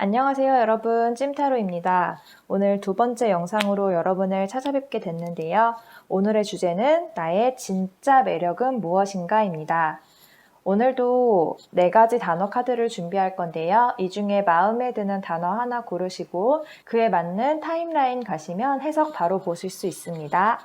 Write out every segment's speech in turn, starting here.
안녕하세요 여러분, 찜타로입니다. 오늘 두 번째 영상으로 여러분을 찾아뵙게 됐는데요. 오늘의 주제는 나의 진짜 매력은 무엇인가 입니다. 오늘도 4가지 단어 카드를 준비할 건데요. 이 중에 마음에 드는 단어 하나 고르시고 그에 맞는 타임라인 가시면 해석 바로 보실 수 있습니다.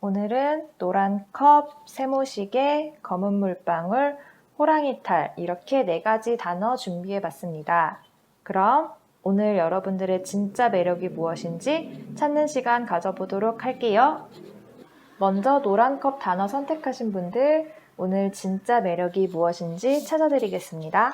오늘은 노란 컵, 세모시계, 검은 물방울, 호랑이 탈 이렇게 4가지 단어 준비해 봤습니다. 그럼 오늘 여러분들의 진짜 매력이 무엇인지 찾는 시간 가져보도록 할게요. 먼저 노란 컵 단어 선택하신 분들 오늘 진짜 매력이 무엇인지 찾아드리겠습니다.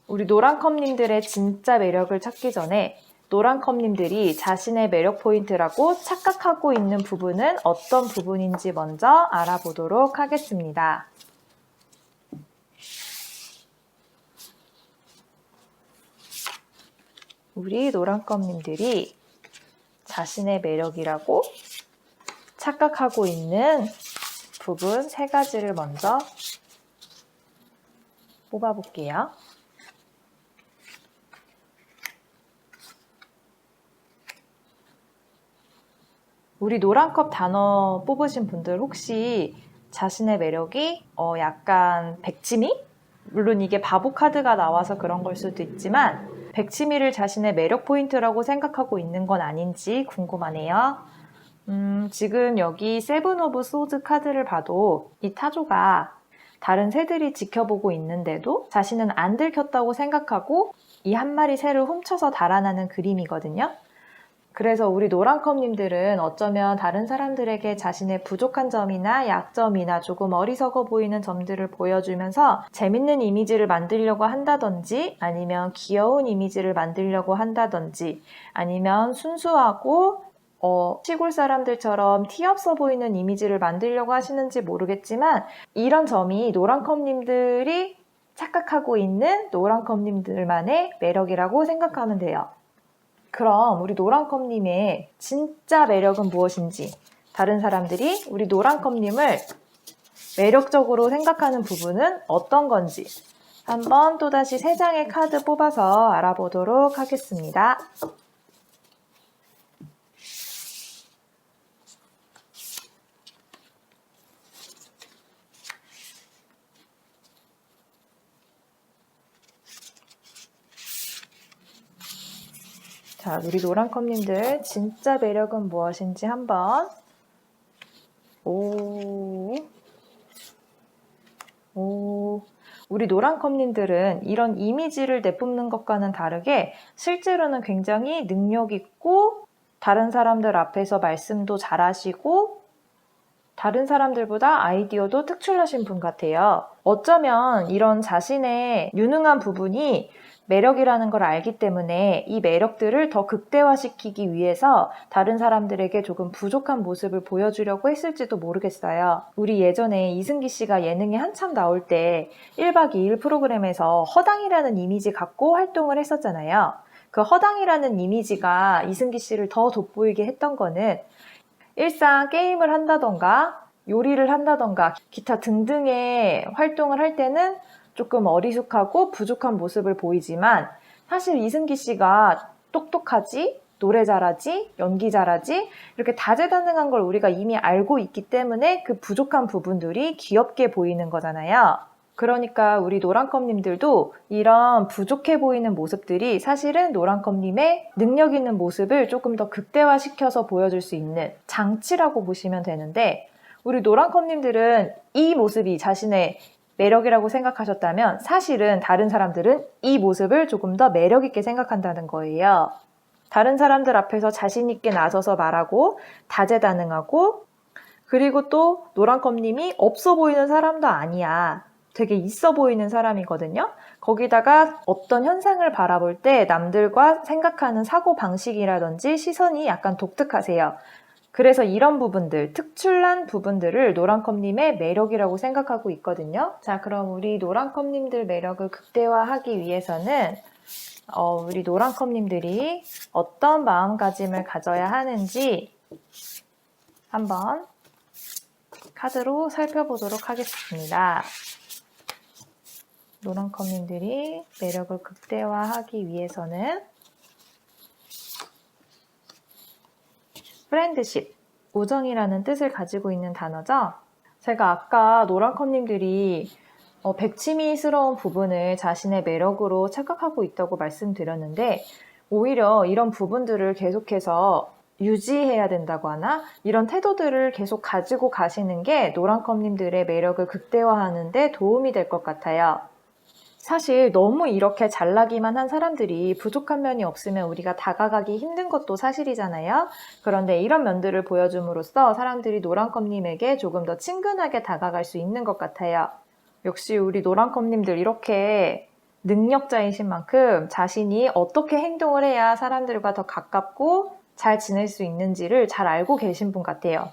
우리 노란 컵님들의 진짜 매력을 찾기 전에 노란 컵님들이 자신의 매력 포인트라고 착각하고 있는 부분은 어떤 부분인지 먼저 알아보도록 하겠습니다. 우리 노란껌님들이 자신의 매력이라고 착각하고 있는 부분 3가지를 먼저 뽑아볼게요. 우리 노란컵 단어 뽑으신 분들 혹시 자신의 매력이 약간 백치미? 물론 이게 바보 카드가 나와서 그런 걸 수도 있지만 백치미를 자신의 매력 포인트라고 생각하고 있는 건 아닌지 궁금하네요. 지금 여기 세븐 오브 소드 카드를 봐도 이 타조가 다른 새들이 지켜보고 있는데도 자신은 안 들켰다고 생각하고 이 한 마리 새를 훔쳐서 달아나는 그림이거든요. 그래서 우리 노란컵님들은 어쩌면 다른 사람들에게 자신의 부족한 점이나 약점이나 조금 어리석어 보이는 점들을 보여주면서 재밌는 이미지를 만들려고 한다든지 아니면 귀여운 이미지를 만들려고 한다든지 아니면 순수하고 시골 사람들처럼 티 없어 보이는 이미지를 만들려고 하시는지 모르겠지만 이런 점이 노란컵님들이 착각하고 있는 노란컵님들만의 매력이라고 생각하면 돼요. 그럼 우리 노란컵님의 진짜 매력은 무엇인지 다른 사람들이 우리 노란컵님을 매력적으로 생각하는 부분은 어떤 건지 한번 또다시 3장의 카드 뽑아서 알아보도록 하겠습니다. 자, 우리 노란컵님들 진짜 매력은 무엇인지 한번 우리 노란컵님들은 이런 이미지를 내뿜는 것과는 다르게 실제로는 굉장히 능력 있고 다른 사람들 앞에서 말씀도 잘하시고 다른 사람들보다 아이디어도 특출나신 분 같아요. 어쩌면 이런 자신의 유능한 부분이 매력이라는 걸 알기 때문에 이 매력들을 더 극대화시키기 위해서 다른 사람들에게 조금 부족한 모습을 보여주려고 했을지도 모르겠어요. 우리 예전에 이승기 씨가 예능에 한참 나올 때 1박 2일 프로그램에서 허당이라는 이미지 갖고 활동을 했었잖아요. 그 허당이라는 이미지가 이승기 씨를 더 돋보이게 했던 거는 일상 게임을 한다던가 요리를 한다던가 기타 등등의 활동을 할 때는 조금 어리숙하고 부족한 모습을 보이지만 사실 이승기 씨가 똑똑하지, 노래 잘하지, 연기 잘하지 이렇게 다재다능한 걸 우리가 이미 알고 있기 때문에 그 부족한 부분들이 귀엽게 보이는 거잖아요. 그러니까 우리 노란컵님들도 이런 부족해 보이는 모습들이 사실은 노란컵님의 능력 있는 모습을 조금 더 극대화시켜서 보여줄 수 있는 장치라고 보시면 되는데 우리 노란컵님들은 이 모습이 자신의 매력이라고 생각하셨다면 사실은 다른 사람들은 이 모습을 조금 더 매력 있게 생각한다는 거예요. 다른 사람들 앞에서 자신 있게 나서서 말하고 다재다능하고 그리고 또 노란컵님이 없어 보이는 사람도 아니야. 되게 있어 보이는 사람이거든요. 거기다가 어떤 현상을 바라볼 때 남들과 생각하는 사고방식이라든지 시선이 약간 독특하세요. 그래서 이런 부분들, 특출난 부분들을 노란컵님의 매력이라고 생각하고 있거든요. 자, 그럼 우리 노란컵님들 매력을 극대화하기 위해서는 우리 노란컵님들이 어떤 마음가짐을 가져야 하는지 한번 카드로 살펴보도록 하겠습니다. 노란컴님들이 매력을 극대화하기 위해서는 프렌드십, 우정이라는 뜻을 가지고 있는 단어죠. 제가 아까 노란컴님들이 백치미스러운 부분을 자신의 매력으로 착각하고 있다고 말씀드렸는데 오히려 이런 부분들을 계속해서 유지해야 된다고 하나? 이런 태도들을 계속 가지고 가시는 게 노란컴님들의 매력을 극대화하는 데 도움이 될 것 같아요. 사실 너무 이렇게 잘나기만 한 사람들이 부족한 면이 없으면 우리가 다가가기 힘든 것도 사실이잖아요. 그런데 이런 면들을 보여줌으로써 사람들이 노란컴님에게 조금 더 친근하게 다가갈 수 있는 것 같아요. 역시 우리 노란컴님들 이렇게 능력자이신 만큼 자신이 어떻게 행동을 해야 사람들과 더 가깝고 잘 지낼 수 있는지를 잘 알고 계신 분 같아요.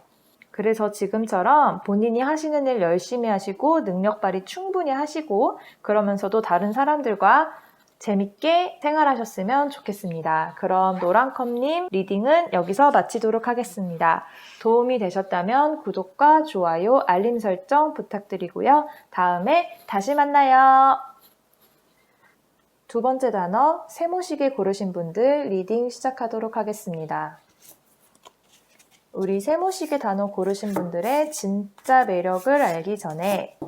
그래서 지금처럼 본인이 하시는 일 열심히 하시고 능력 발휘 충분히 하시고 그러면서도 다른 사람들과 재밌게 생활하셨으면 좋겠습니다. 그럼 노란컴님 리딩은 여기서 마치도록 하겠습니다. 도움이 되셨다면 구독과 좋아요, 알림 설정 부탁드리고요. 다음에 다시 만나요. 두 번째 단어, 세모시계 고르신 분들 리딩 시작하도록 하겠습니다. 우리 세모시계 단어 고르신 분들의 진짜 매력을 알기 전에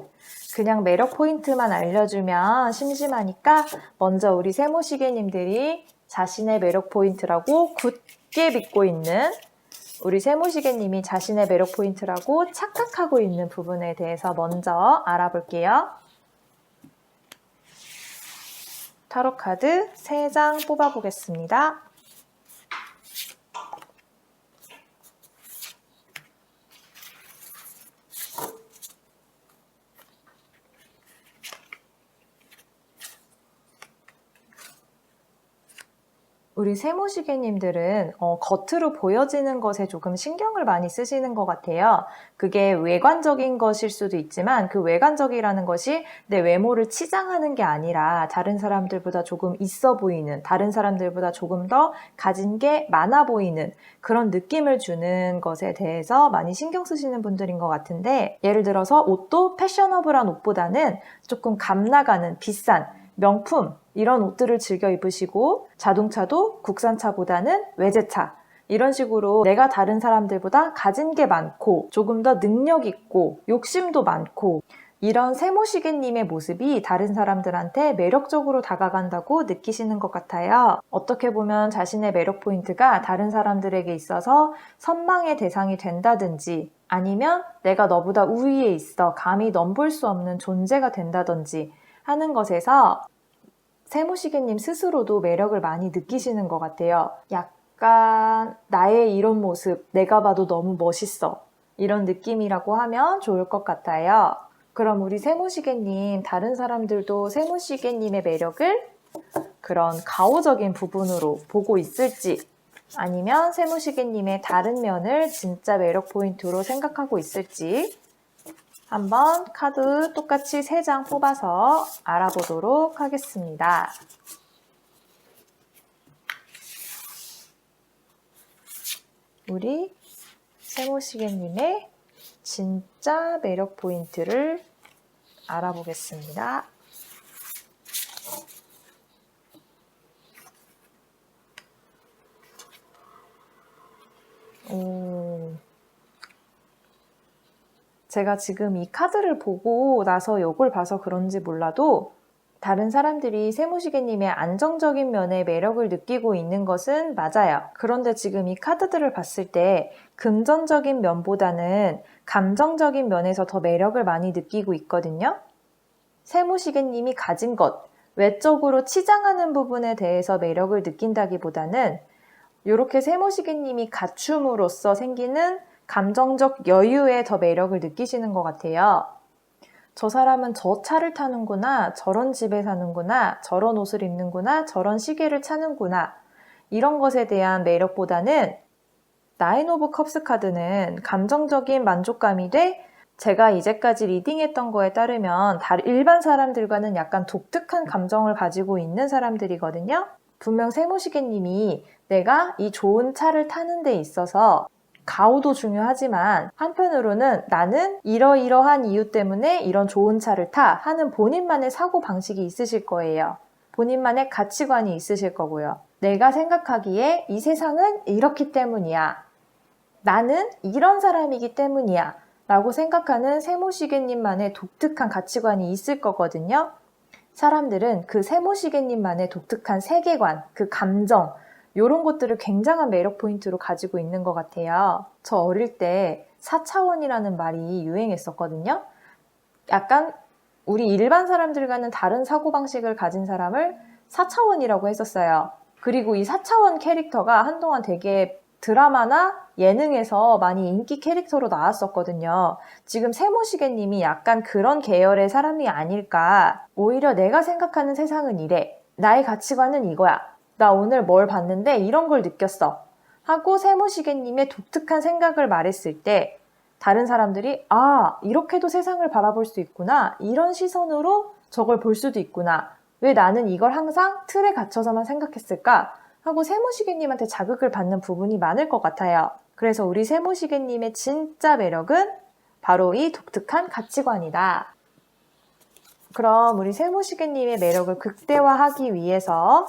그냥 매력 포인트만 알려주면 심심하니까 먼저 우리 세모시계님들이 자신의 매력 포인트라고 굳게 믿고 있는 우리 세모시계님이 자신의 매력 포인트라고 착각하고 있는 부분에 대해서 먼저 알아볼게요. 타로 카드 3장 뽑아보겠습니다. 우리 세모시계님들은 겉으로 보여지는 것에 조금 신경을 많이 쓰시는 것 같아요. 그게 외관적인 것일 수도 있지만 그 외관적이라는 것이 내 외모를 치장하는 게 아니라 다른 사람들보다 조금 있어 보이는, 다른 사람들보다 조금 더 가진 게 많아 보이는 그런 느낌을 주는 것에 대해서 많이 신경 쓰시는 분들인 것 같은데 예를 들어서 옷도 패셔너블한 옷보다는 조금 감 나가는 비싼 명품 이런 옷들을 즐겨 입으시고 자동차도 국산차보다는 외제차 이런 식으로 내가 다른 사람들보다 가진 게 많고 조금 더 능력 있고 욕심도 많고 이런 세모시계님의 모습이 다른 사람들한테 매력적으로 다가간다고 느끼시는 것 같아요. 어떻게 보면 자신의 매력 포인트가 다른 사람들에게 있어서 선망의 대상이 된다든지 아니면 내가 너보다 우위에 있어 감히 넘볼 수 없는 존재가 된다든지 하는 것에서 세모시계님 스스로도 매력을 많이 느끼시는 것 같아요. 약간 나의 이런 모습 내가 봐도 너무 멋있어 이런 느낌이라고 하면 좋을 것 같아요. 그럼 우리 세모시계님 다른 사람들도 세모시계님의 매력을 그런 가오적인 부분으로 보고 있을지 아니면 세모시계님의 다른 면을 진짜 매력 포인트로 생각하고 있을지 한번 카드 똑같이 3장 뽑아서 알아보도록 하겠습니다. 우리 세모시계님의 진짜 매력 포인트를 알아보겠습니다. 제가 지금 이 카드를 보고 나서 이걸 봐서 그런지 몰라도 다른 사람들이 세모시계님의 안정적인 면에 매력을 느끼고 있는 것은 맞아요. 그런데 지금 이 카드들을 봤을 때 금전적인 면보다는 감정적인 면에서 더 매력을 많이 느끼고 있거든요. 세모시계님이 가진 것, 외적으로 치장하는 부분에 대해서 매력을 느낀다기보다는 이렇게 세모시계님이 갖춤으로써 생기는 감정적 여유에 더 매력을 느끼시는 것 같아요. 저 사람은 저 차를 타는구나, 저런 집에 사는구나, 저런 옷을 입는구나, 저런 시계를 차는구나 이런 것에 대한 매력보다는 나인 오브 컵스 카드는 감정적인 만족감이 돼 제가 이제까지 리딩했던 거에 따르면 일반 사람들과는 약간 독특한 감정을 가지고 있는 사람들이거든요. 분명 세모시계님이 내가 이 좋은 차를 타는 데 있어서 가오도 중요하지만 한편으로는 나는 이러이러한 이유 때문에 이런 좋은 차를 타 하는 본인만의 사고 방식이 있으실 거예요. 본인만의 가치관이 있으실 거고요. 내가 생각하기에 이 세상은 이렇기 때문이야. 나는 이런 사람이기 때문이야. 라고 생각하는 세모시계님만의 독특한 가치관이 있을 거거든요. 사람들은 그 세모시계님만의 독특한 세계관, 그 감정, 이런 것들을 굉장한 매력 포인트로 가지고 있는 것 같아요. 저 어릴 때 4차원이라는 말이 유행했었거든요. 약간 우리 일반 사람들과는 다른 사고방식을 가진 사람을 4차원이라고 했었어요. 그리고 이 4차원 캐릭터가 한동안 되게 드라마나 예능에서 많이 인기 캐릭터로 나왔었거든요. 지금 세모시계님이 약간 그런 계열의 사람이 아닐까. 오히려 내가 생각하는 세상은 이래. 나의 가치관은 이거야. 나 오늘 뭘 봤는데 이런 걸 느꼈어. 하고 세모시계님의 독특한 생각을 말했을 때 다른 사람들이 이렇게도 세상을 바라볼 수 있구나. 이런 시선으로 저걸 볼 수도 있구나. 왜 나는 이걸 항상 틀에 갇혀서만 생각했을까? 하고 세모시계님한테 자극을 받는 부분이 많을 것 같아요. 그래서 우리 세모시계님의 진짜 매력은 바로 이 독특한 가치관이다. 그럼 우리 세모시계님의 매력을 극대화하기 위해서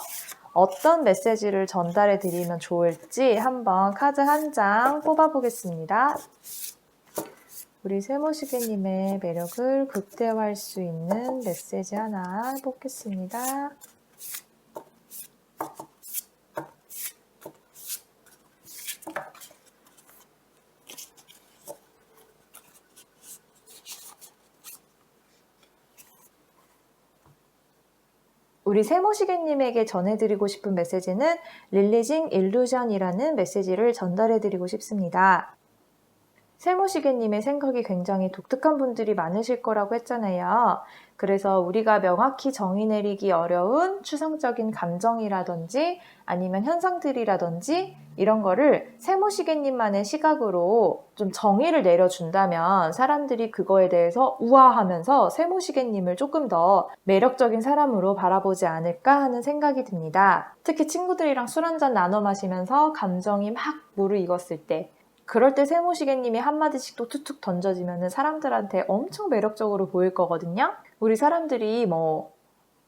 어떤 메시지를 전달해 드리면 좋을지 한번 카드 한 장 뽑아 보겠습니다. 우리 세모시계님의 매력을 극대화할 수 있는 메시지 하나 뽑겠습니다. 우리 세모시계님에게 전해드리고 싶은 메시지는 릴리징 일루전이라는 메시지를 전달해드리고 싶습니다. 세모시계님의 생각이 굉장히 독특한 분들이 많으실 거라고 했잖아요. 그래서 우리가 명확히 정의 내리기 어려운 추상적인 감정이라든지 아니면 현상들이라든지 이런 거를 세모시계님만의 시각으로 좀 정의를 내려준다면 사람들이 그거에 대해서 우아하면서 세모시계님을 조금 더 매력적인 사람으로 바라보지 않을까 하는 생각이 듭니다. 특히 친구들이랑 술 한잔 나눠 마시면서 감정이 막 무르익었을 때 그럴 때 세모시계님이 한마디씩 또 툭툭 던져지면 사람들한테 엄청 매력적으로 보일 거거든요. 우리 사람들이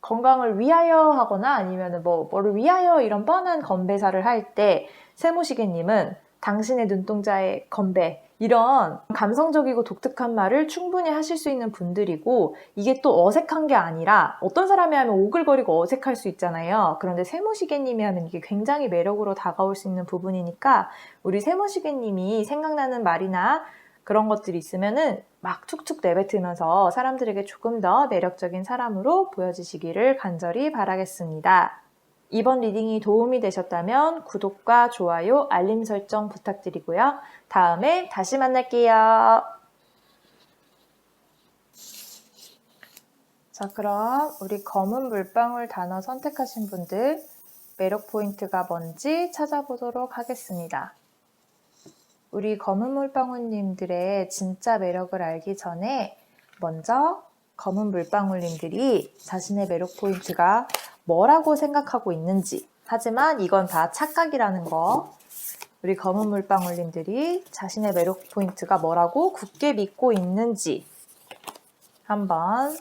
건강을 위하여 하거나 아니면 뭐를 위하여 이런 뻔한 건배사를 할 때 세모시계님은 당신의 눈동자의 건배 이런 감성적이고 독특한 말을 충분히 하실 수 있는 분들이고 이게 또 어색한 게 아니라 어떤 사람이 하면 오글거리고 어색할 수 있잖아요. 그런데 세모시계님이 하면 이게 굉장히 매력으로 다가올 수 있는 부분이니까 우리 세모시계님이 생각나는 말이나 그런 것들이 있으면은 막 툭툭 내뱉으면서 사람들에게 조금 더 매력적인 사람으로 보여지시기를 간절히 바라겠습니다. 이번 리딩이 도움이 되셨다면 구독과 좋아요, 알림 설정 부탁드리고요. 다음에 다시 만날게요. 자, 그럼 우리 검은 물방울 단어 선택하신 분들 매력 포인트가 뭔지 찾아보도록 하겠습니다. 우리 검은 물방울님들의 진짜 매력을 알기 전에 먼저 검은 물방울님들이 자신의 매력 포인트가 뭐라고 생각하고 있는지, 하지만 이건 다 착각이라는 거, 우리 검은 물방울님들이 자신의 매력 포인트가 뭐라고 굳게 믿고 있는지 한번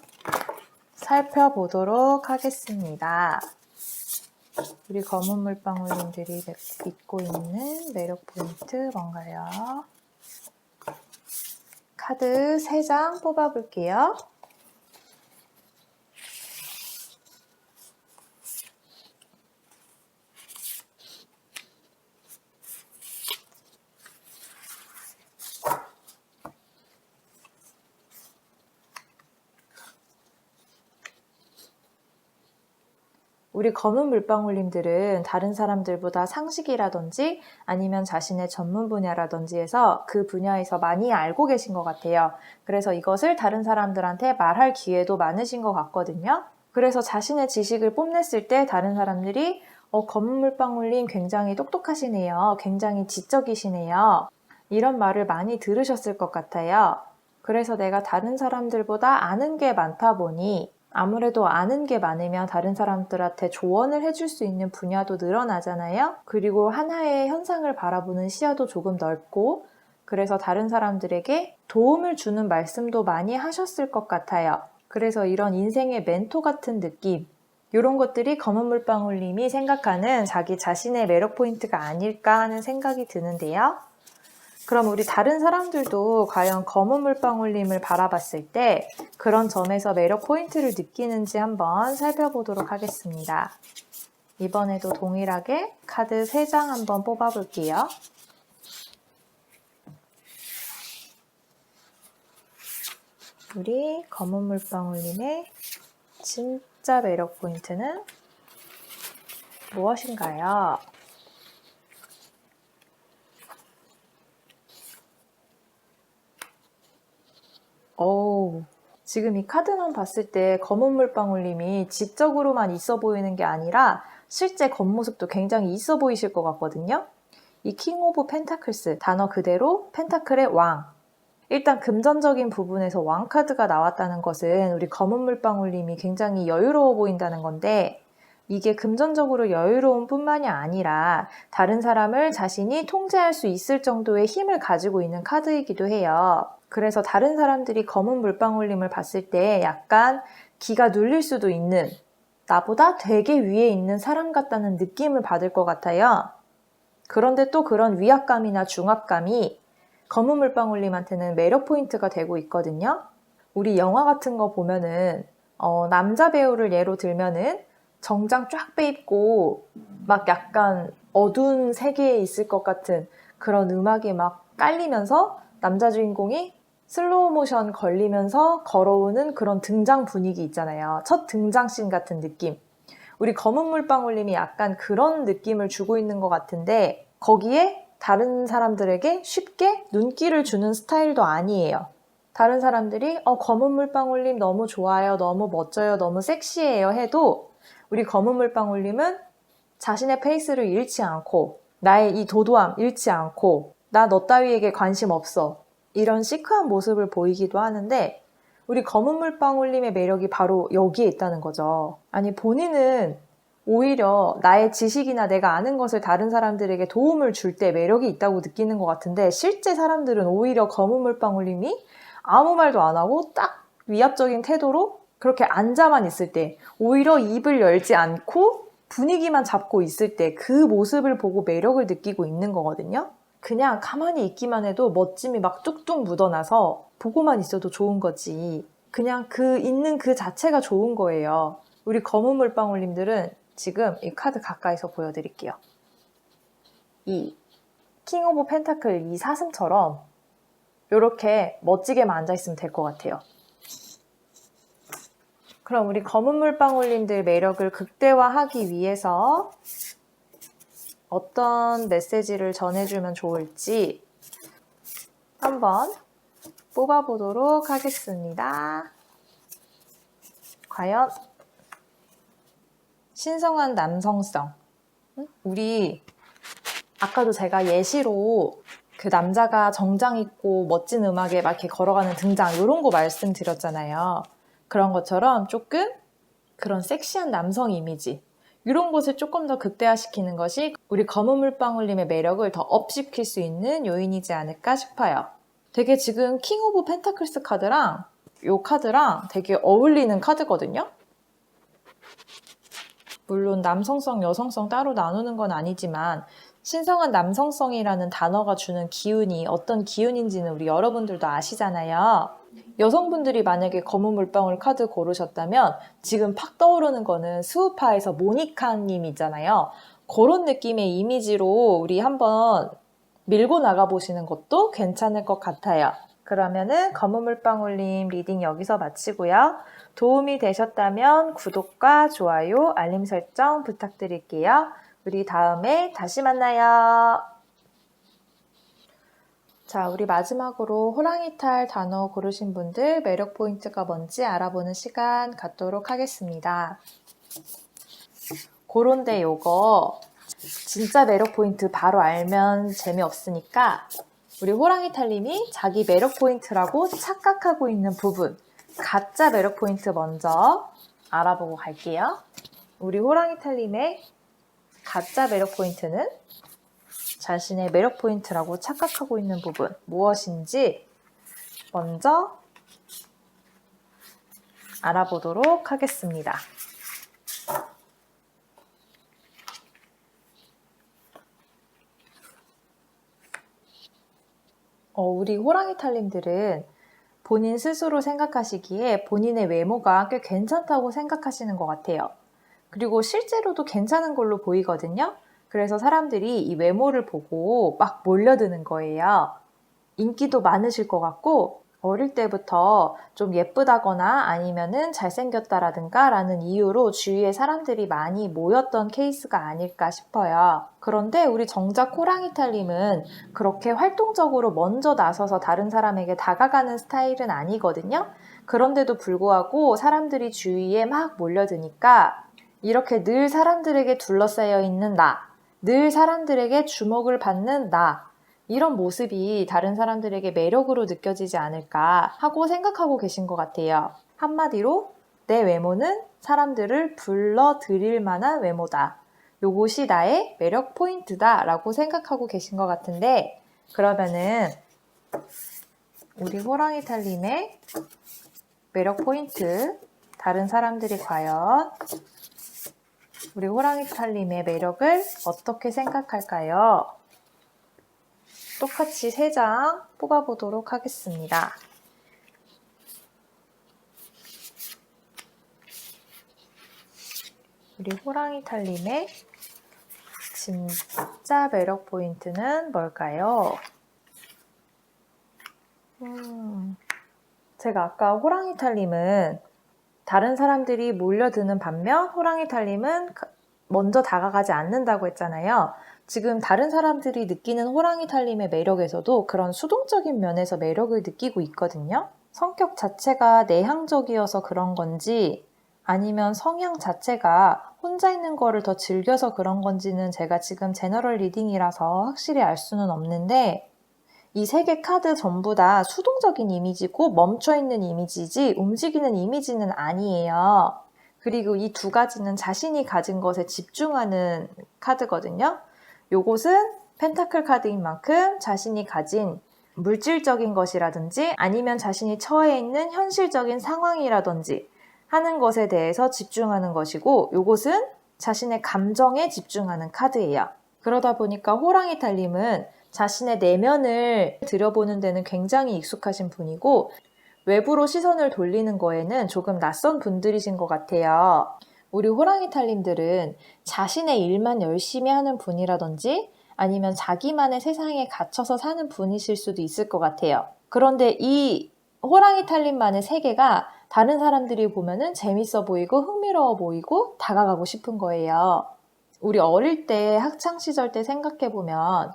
살펴보도록 하겠습니다. 우리 검은 물방울님들이 믿고 있는 매력 포인트 뭔가요? 카드 3장 뽑아볼게요. 우리 검은 물방울님들은 다른 사람들보다 상식이라든지 아니면 자신의 전문 분야라든지에서 그 분야에서 많이 알고 계신 것 같아요. 그래서 이것을 다른 사람들한테 말할 기회도 많으신 것 같거든요. 그래서 자신의 지식을 뽐냈을 때 다른 사람들이 검은 물방울님 굉장히 똑똑하시네요. 굉장히 지적이시네요. 이런 말을 많이 들으셨을 것 같아요. 그래서 내가 다른 사람들보다 아는 게 많다 보니 아무래도 아는 게 많으면 다른 사람들한테 조언을 해줄 수 있는 분야도 늘어나잖아요. 그리고 하나의 현상을 바라보는 시야도 조금 넓고, 그래서 다른 사람들에게 도움을 주는 말씀도 많이 하셨을 것 같아요. 그래서 이런 인생의 멘토 같은 느낌, 이런 것들이 검은 물방울님이 생각하는 자기 자신의 매력 포인트가 아닐까 하는 생각이 드는데요. 그럼 우리 다른 사람들도 과연 검은 물방울님을 바라봤을 때 그런 점에서 매력 포인트를 느끼는지 한번 살펴보도록 하겠습니다. 이번에도 동일하게 카드 3장 한번 뽑아볼게요. 우리 검은 물방울님의 진짜 매력 포인트는 무엇인가요? 지금 이 카드만 봤을 때 검은 물방울님이 지적으로만 있어 보이는 게 아니라 실제 겉모습도 굉장히 있어 보이실 것 같거든요. 이 킹 오브 펜타클스, 단어 그대로 펜타클의 왕. 일단 금전적인 부분에서 왕 카드가 나왔다는 것은 우리 검은 물방울님이 굉장히 여유로워 보인다는 건데, 이게 금전적으로 여유로운 뿐만이 아니라 다른 사람을 자신이 통제할 수 있을 정도의 힘을 가지고 있는 카드이기도 해요. 그래서 다른 사람들이 검은 물방울님을 봤을 때 약간 기가 눌릴 수도 있는, 나보다 되게 위에 있는 사람 같다는 느낌을 받을 것 같아요. 그런데 또 그런 위압감이나 중압감이 검은 물방울님한테는 매력 포인트가 되고 있거든요. 우리 영화 같은 거 보면은 남자 배우를 예로 들면은 정장 쫙 빼입고 막 약간 어두운 세계에 있을 것 같은 그런 음악이 막 깔리면서 남자 주인공이 슬로우 모션 걸리면서 걸어오는 그런 등장 분위기 있잖아요. 첫 등장씬 같은 느낌. 우리 검은 물방울님이 약간 그런 느낌을 주고 있는 것 같은데, 거기에 다른 사람들에게 쉽게 눈길을 주는 스타일도 아니에요. 다른 사람들이 검은 물방울님 너무 좋아요, 너무 멋져요, 너무 섹시해요 해도 우리 검은 물방울님은 자신의 페이스를 잃지 않고, 나의 이 도도함 잃지 않고, 나 너 따위에게 관심 없어, 이런 시크한 모습을 보이기도 하는데, 우리 검은 물방울님의 매력이 바로 여기에 있다는 거죠. 아니, 본인은 오히려 나의 지식이나 내가 아는 것을 다른 사람들에게 도움을 줄 때 매력이 있다고 느끼는 것 같은데, 실제 사람들은 오히려 검은 물방울님이 아무 말도 안 하고 딱 위압적인 태도로 그렇게 앉아만 있을 때, 오히려 입을 열지 않고 분위기만 잡고 있을 때 그 모습을 보고 매력을 느끼고 있는 거거든요. 그냥 가만히 있기만 해도 멋짐이 막 뚝뚝 묻어나서 보고만 있어도 좋은 거지. 그냥 그 있는 그 자체가 좋은 거예요. 우리 검은 물방울님들은 지금 이 카드 가까이서 보여드릴게요. 이 킹 오브 펜타클, 이 사슴처럼 이렇게 멋지게만 앉아있으면 될 것 같아요. 그럼 우리 검은 물방울님들 매력을 극대화하기 위해서 어떤 메시지를 전해주면 좋을지 한번 뽑아보도록 하겠습니다. 과연 신성한 남성성. 우리 아까도 제가 예시로 그 남자가 정장 입고 멋진 음악에 막 이렇게 걸어가는 등장, 이런 거 말씀드렸잖아요. 그런 것처럼 조금 그런 섹시한 남성 이미지, 이런 것을 조금 더 극대화시키는 것이 우리 검은 물방울님의 매력을 더 업시킬 수 있는 요인이지 않을까 싶어요. 되게 지금 킹 오브 펜타클스 카드랑 이 카드랑 되게 어울리는 카드거든요. 물론 남성성, 여성성 따로 나누는 건 아니지만 신성한 남성성이라는 단어가 주는 기운이 어떤 기운인지는 우리 여러분들도 아시잖아요. 여성분들이 만약에 검은 물방울 카드 고르셨다면 지금 팍 떠오르는 거는 스우파에서 모니카님이잖아요. 그런 느낌의 이미지로 우리 한번 밀고 나가보시는 것도 괜찮을 것 같아요. 그러면은 검은 물방울님 리딩 여기서 마치고요. 도움이 되셨다면 구독과 좋아요, 알림 설정 부탁드릴게요. 우리 다음에 다시 만나요. 자, 우리 마지막으로 호랑이탈 단어 고르신 분들 매력 포인트가 뭔지 알아보는 시간 갖도록 하겠습니다. 그런데 요거 진짜 매력 포인트 바로 알면 재미없으니까 우리 호랑이탈님이 자기 매력 포인트라고 착각하고 있는 부분, 가짜 매력 포인트 먼저 알아보고 갈게요. 우리 호랑이 탈림의 가짜 매력 포인트는 자신의 매력 포인트라고 착각하고 있는 부분 무엇인지 먼저 알아보도록 하겠습니다. 우리 호랑이 탈림들은 본인 스스로 생각하시기에 본인의 외모가 꽤 괜찮다고 생각하시는 것 같아요. 그리고 실제로도 괜찮은 걸로 보이거든요. 그래서 사람들이 이 외모를 보고 막 몰려드는 거예요. 인기도 많으실 것 같고 어릴 때부터 좀 예쁘다거나 아니면은 잘생겼다라든가 라는 이유로 주위에 사람들이 많이 모였던 케이스가 아닐까 싶어요. 그런데 우리 정작 호랑이 탈림은 그렇게 활동적으로 먼저 나서서 다른 사람에게 다가가는 스타일은 아니거든요. 그런데도 불구하고 사람들이 주위에 막 몰려드니까 이렇게 늘 사람들에게 둘러싸여 있는 나, 늘 사람들에게 주목을 받는 나, 이런 모습이 다른 사람들에게 매력으로 느껴지지 않을까 하고 생각하고 계신 것 같아요. 한마디로 내 외모는 사람들을 불러들일 만한 외모다. 요것이 나의 매력 포인트다 라고 생각하고 계신 것 같은데, 그러면은 우리 호랑이 탈림의 매력 포인트, 다른 사람들이 과연 우리 호랑이 탈림의 매력을 어떻게 생각할까요? 똑같이 3장 뽑아보도록 하겠습니다. 우리 호랑이 탈림의 진짜 매력 포인트는 뭘까요? 제가 아까 호랑이 탈림은 다른 사람들이 몰려드는 반면 호랑이 탈림은 먼저 다가가지 않는다고 했잖아요. 지금 다른 사람들이 느끼는 호랑이 탈림의 매력에서도 그런 수동적인 면에서 매력을 느끼고 있거든요. 성격 자체가 내향적이어서 그런 건지 아니면 성향 자체가 혼자 있는 거를 더 즐겨서 그런 건지는 제가 지금 제너럴 리딩이라서 확실히 알 수는 없는데 이 3개 카드 전부 다 수동적인 이미지고 멈춰있는 이미지지 움직이는 이미지는 아니에요. 그리고 이 2가지는 자신이 가진 것에 집중하는 카드거든요. 요것은 펜타클 카드인 만큼 자신이 가진 물질적인 것이라든지 아니면 자신이 처해 있는 현실적인 상황이라든지 하는 것에 대해서 집중하는 것이고 요것은 자신의 감정에 집중하는 카드예요. 그러다 보니까 호랑이 탈림은 자신의 내면을 들여보는 데는 굉장히 익숙하신 분이고 외부로 시선을 돌리는 거에는 조금 낯선 분들이신 것 같아요. 우리 호랑이 탈림들은 자신의 일만 열심히 하는 분이라든지 아니면 자기만의 세상에 갇혀서 사는 분이실 수도 있을 것 같아요. 그런데 이 호랑이 탈림만의 세계가 다른 사람들이 보면은 재밌어 보이고 흥미로워 보이고 다가가고 싶은 거예요. 우리 어릴 때 학창시절 때 생각해보면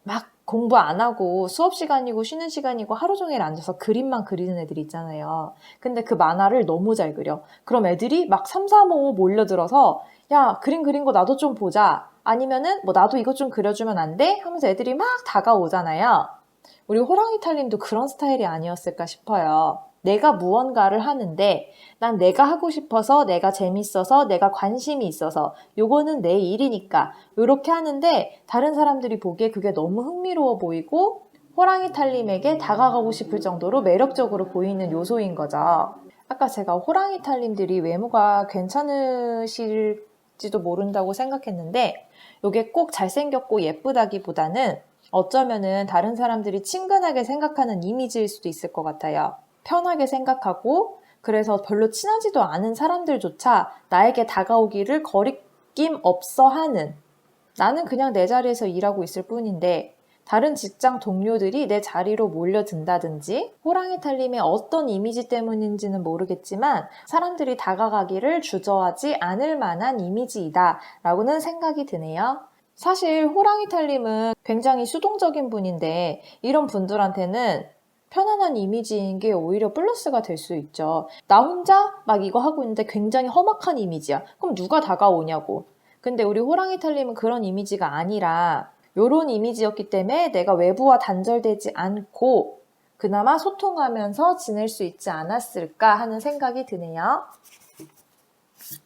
막 공부 안 하고 수업 시간이고 쉬는 시간이고 하루 종일 앉아서 그림만 그리는 애들이 있잖아요. 근데 그 만화를 너무 잘 그려. 그럼 애들이 막 3, 4, 5 몰려들어서 야, 그림 그린 거 나도 좀 보자. 아니면은 뭐 나도 이것 좀 그려주면 안 돼? 하면서 애들이 막 다가오잖아요. 우리 호랑이 탈림도 그런 스타일이 아니었을까 싶어요. 내가 무언가를 하는데 난 내가 하고 싶어서 내가 재밌어서 내가 관심이 있어서 요거는 내 일이니까 이렇게 하는데 다른 사람들이 보기에 그게 너무 흥미로워 보이고 호랑이 탈림에게 다가가고 싶을 정도로 매력적으로 보이는 요소인 거죠. 아까 제가 호랑이 탈림들이 외모가 괜찮으실지도 모른다고 생각했는데 요게 꼭 잘생겼고 예쁘다기보다는 어쩌면은 다른 사람들이 친근하게 생각하는 이미지일 수도 있을 것 같아요. 편하게 생각하고 그래서 별로 친하지도 않은 사람들조차 나에게 다가오기를 거리낌 없어 하는, 나는 그냥 내 자리에서 일하고 있을 뿐인데 다른 직장 동료들이 내 자리로 몰려든다든지 호랑이 탈림의 어떤 이미지 때문인지는 모르겠지만 사람들이 다가가기를 주저하지 않을 만한 이미지이다 라고는 생각이 드네요. 사실 호랑이 탈림은 굉장히 수동적인 분인데 이런 분들한테는 편안한 이미지인 게 오히려 플러스가 될 수 있죠. 나 혼자 막 이거 하고 있는데 굉장히 험악한 이미지야. 그럼 누가 다가오냐고. 근데 우리 호랑이 탈림은 그런 이미지가 아니라 요런 이미지였기 때문에 내가 외부와 단절되지 않고 그나마 소통하면서 지낼 수 있지 않았을까 하는 생각이 드네요.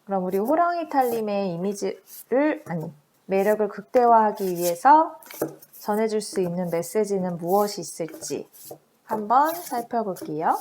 그럼 우리 호랑이 탈림의 매력을 극대화하기 위해서 전해줄 수 있는 메시지는 무엇이 있을지 한번 살펴볼게요.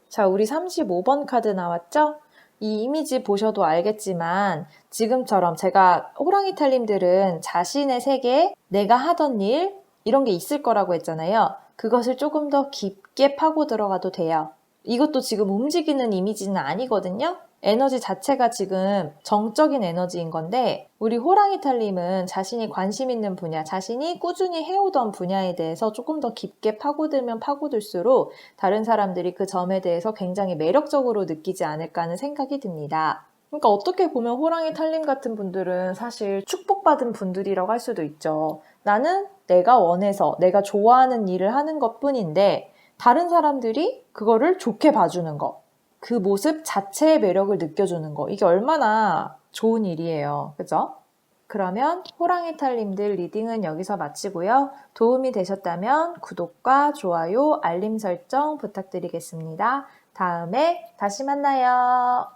자, 우리 35번 카드 나왔죠? 이 이미지 보셔도 알겠지만 지금처럼 제가 호랑이 탈림들은 자신의 세계, 내가 하던 일 이런 게 있을 거라고 했잖아요. 그것을 조금 더 깊게 파고 들어가도 돼요. 이것도 지금 움직이는 이미지는 아니거든요. 에너지 자체가 지금 정적인 에너지인 건데 우리 호랑이 탈림은 자신이 관심 있는 분야, 자신이 꾸준히 해오던 분야에 대해서 조금 더 깊게 파고들면 파고들수록 다른 사람들이 그 점에 대해서 굉장히 매력적으로 느끼지 않을까 하는 생각이 듭니다. 그러니까 어떻게 보면 호랑이 탈림 같은 분들은 사실 축복받은 분들이라고 할 수도 있죠. 나는 내가 원해서 내가 좋아하는 일을 하는 것뿐인데 다른 사람들이 그거를 좋게 봐주는 거. 그 모습 자체의 매력을 느껴주는 거. 이게 얼마나 좋은 일이에요. 그죠? 그러면 호랑이 탈림들 리딩은 여기서 마치고요. 도움이 되셨다면 구독과 좋아요, 알림 설정 부탁드리겠습니다. 다음에 다시 만나요.